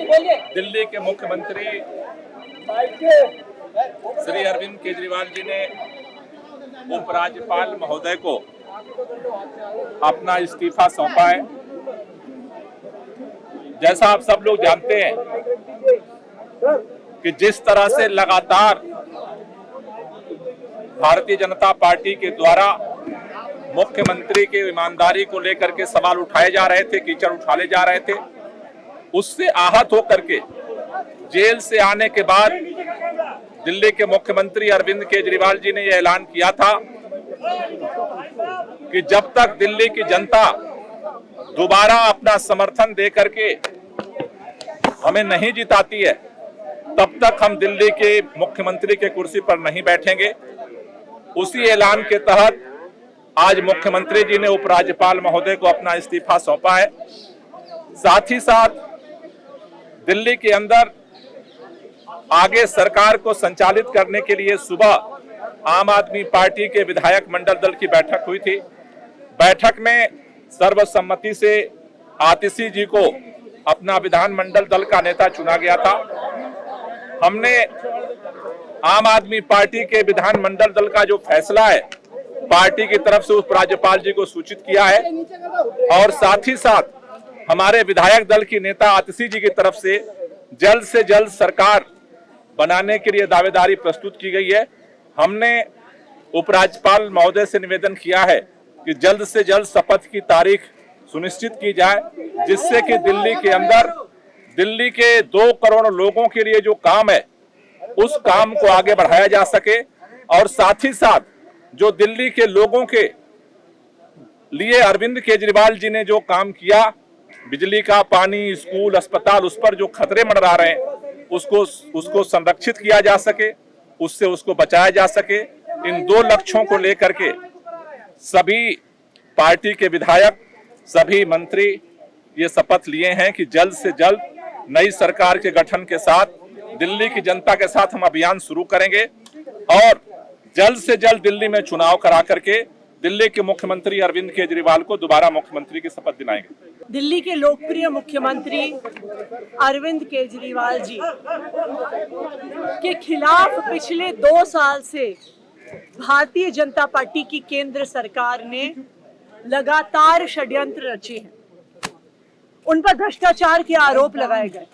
दिल्ली के मुख्यमंत्री श्री अरविंद केजरीवाल जी ने उपराज्यपाल महोदय को अपना इस्तीफा सौंपा है। जैसा आप सब लोग जानते हैं कि जिस तरह से लगातार भारतीय जनता पार्टी के द्वारा मुख्यमंत्री की ईमानदारी को लेकर के सवाल उठाए जा रहे थे, कीचड़ उछाले जा रहे थे, उससे आहत होकर के जेल से आने के बाद दिल्ली के मुख्यमंत्री अरविंद केजरीवाल जी ने यह ऐलान किया था कि जब तक दिल्ली की जनता दोबारा अपना समर्थन दे करके हमें नहीं जिताती है, तब तक हम दिल्ली के मुख्यमंत्री के कुर्सी पर नहीं बैठेंगे। उसी ऐलान के तहत आज मुख्यमंत्री जी ने उपराज्यपाल महोदय को अपना इस्तीफा सौंपा है। साथ ही साथ दिल्ली के अंदर आगे सरकार को संचालित करने के लिए सुबह आम आदमी पार्टी के विधायक मंडल दल की बैठक हुई थी। बैठक में सर्वसम्मति से आतिशी जी को अपना विधानमंडल दल का नेता चुना गया था। हमने आम आदमी पार्टी के विधानमंडल दल का जो फैसला है पार्टी की तरफ से उपराज्यपाल जी को सूचित किया है और साथ ही साथ हमारे विधायक दल की नेता आतिशी जी की तरफ से जल्द सरकार बनाने के लिए दावेदारी प्रस्तुत की गई है। हमने उपराज्यपाल महोदय से निवेदन किया है कि जल्द से जल्द शपथ की तारीख सुनिश्चित की जाए, जिससे कि दिल्ली के अंदर दिल्ली के 2 करोड़ लोगों के लिए जो काम है उस काम को आगे बढ़ाया जा सके और साथ ही साथ जो दिल्ली के लोगों के लिए अरविंद केजरीवाल जी ने जो काम किया, बिजली का, पानी, स्कूल, अस्पताल, उस पर जो खतरे मंडरा रहे हैं उसको संरक्षित किया जा सके, उससे उसको बचाया जा सके। इन 2 लक्ष्यों को लेकर के सभी पार्टी के विधायक, सभी मंत्री ये शपथ लिए हैं कि जल्द से जल्द नई सरकार के गठन के साथ दिल्ली की जनता के साथ हम अभियान शुरू करेंगे और जल्द से जल्द दिल्ली में चुनाव करा करके दिल्ली के मुख्यमंत्री अरविंद केजरीवाल को दोबारा मुख्यमंत्री की शपथ दिलाएंगे। दिल्ली के लोकप्रिय मुख्यमंत्री अरविंद केजरीवाल जी के खिलाफ पिछले 2 साल से भारतीय जनता पार्टी की केंद्र सरकार ने लगातार षड्यंत्र रचे हैं। उन पर भ्रष्टाचार के आरोप लगाए गए,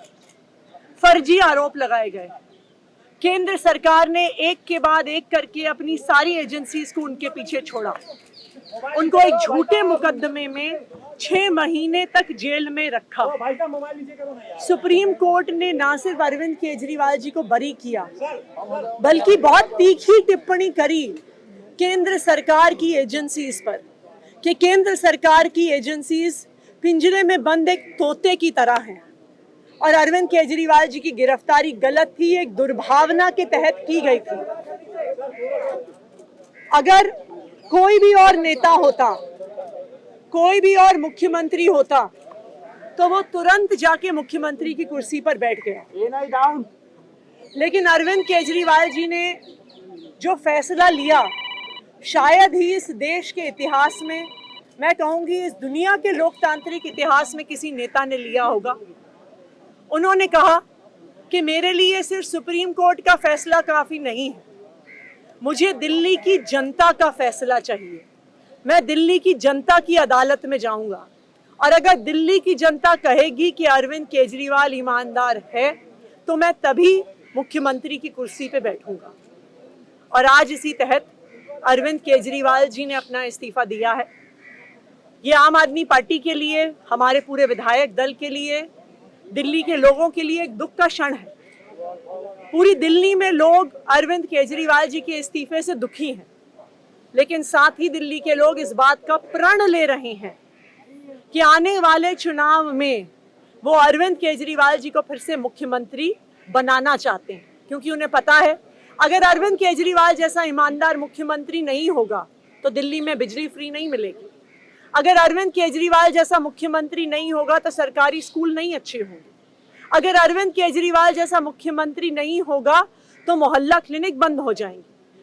फर्जी आरोप लगाए गए। केंद्र सरकार ने एक के बाद एक करके अपनी सारी एजेंसीज को उनके पीछे छोड़ा। उनको एक झूठे मुकदमे में 6 महीने तक जेल में रखा। सुप्रीम कोर्ट ने ना सिर्फ अरविंद केजरीवाल जी को बरी किया, बल्कि बहुत तीखी टिप्पणी करी केंद्र सरकार की एजेंसीज पर कि केंद्र सरकार की एजेंसीज पिंजरे में बंद एक तोते की तरह हैं और अरविंद केजरीवाल जी की गिरफ्तारी गलत थी, एक दुर्भावना के तहत की गई थी। अगर कोई भी और नेता होता, कोई भी और मुख्यमंत्री होता तो वो तुरंत जाके मुख्यमंत्री की कुर्सी पर बैठ गया। लेकिन अरविंद केजरीवाल जी ने जो फैसला लिया, शायद ही इस देश के इतिहास में, मैं कहूंगी इस दुनिया के लोकतांत्रिक इतिहास में किसी नेता ने लिया होगा। उन्होंने कहा कि मेरे लिए सिर्फ सुप्रीम कोर्ट का फैसला काफी नहीं है, मुझे दिल्ली की जनता का फैसला चाहिए। मैं दिल्ली की जनता की अदालत में जाऊंगा और अगर दिल्ली की जनता कहेगी कि अरविंद केजरीवाल ईमानदार है तो मैं तभी मुख्यमंत्री की कुर्सी पे बैठूंगा। और आज इसी तहत अरविंद केजरीवाल जी ने अपना इस्तीफा दिया है। ये आम आदमी पार्टी के लिए, हमारे पूरे विधायक दल के लिए, दिल्ली के लोगों के लिए एक दुख का क्षण है। पूरी दिल्ली में लोग अरविंद केजरीवाल जी के इस्तीफे से दुखी हैं, लेकिन साथ ही दिल्ली के लोग इस बात का प्रण ले रहे हैं कि आने वाले चुनाव में वो अरविंद केजरीवाल जी को फिर से मुख्यमंत्री बनाना चाहते हैं, क्योंकि उन्हें पता है अगर अरविंद केजरीवाल जैसा ईमानदार मुख्यमंत्री नहीं होगा तो दिल्ली में बिजली फ्री नहीं मिलेगी। अगर अरविंद केजरीवाल जैसा मुख्यमंत्री नहीं होगा तो सरकारी स्कूल नहीं अच्छे होंगे। अगर अरविंद केजरीवाल जैसा मुख्यमंत्री नहीं होगा तो मोहल्ला क्लिनिक बंद हो जाएंगे।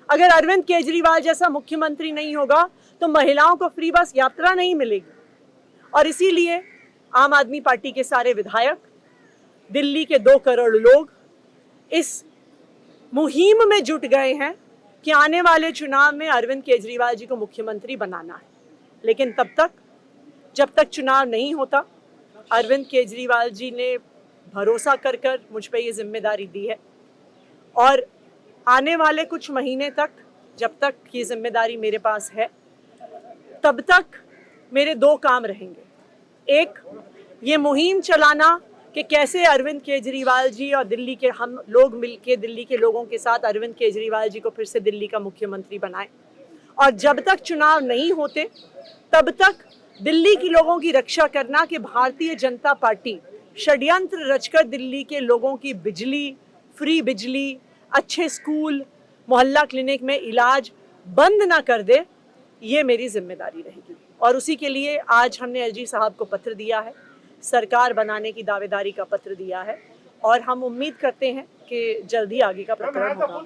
अगर अरविंद केजरीवाल जैसा मुख्यमंत्री नहीं होगा तो महिलाओं को फ्री बस यात्रा नहीं मिलेगी। और इसीलिए आम आदमी पार्टी के सारे विधायक दिल्ली के 2 करोड़ लोग इस मुहिम में जुट गए हैं कि आने वाले चुनाव में अरविंद केजरीवाल जी को मुख्यमंत्री बनाना है। लेकिन तब तक, जब तक चुनाव नहीं होता, अरविंद केजरीवाल जी ने भरोसा कर कर मुझ पे ये जिम्मेदारी दी है और आने वाले कुछ महीने तक, जब तक ये जिम्मेदारी मेरे पास है, तब तक मेरे 2 काम रहेंगे। एक, ये मुहिम चलाना कि कैसे अरविंद केजरीवाल जी और दिल्ली के हम लोग मिलके दिल्ली के लोगों के साथ अरविंद केजरीवाल जी को फिर से दिल्ली का मुख्यमंत्री बनाएं। और जब तक चुनाव नहीं होते, तब तक दिल्ली के लोगों की रक्षा करना कि भारतीय जनता पार्टी षड्यंत्र रचकर दिल्ली के लोगों की बिजली, फ्री बिजली, अच्छे स्कूल, मोहल्ला क्लिनिक में इलाज बंद ना कर दे, ये मेरी जिम्मेदारी रहेगी। और उसी के लिए आज हमने एलजी साहब को पत्र दिया है, सरकार बनाने की दावेदारी का पत्र दिया है और हम उम्मीद करते हैं कि जल्दी आगे का प्रकरण होगा।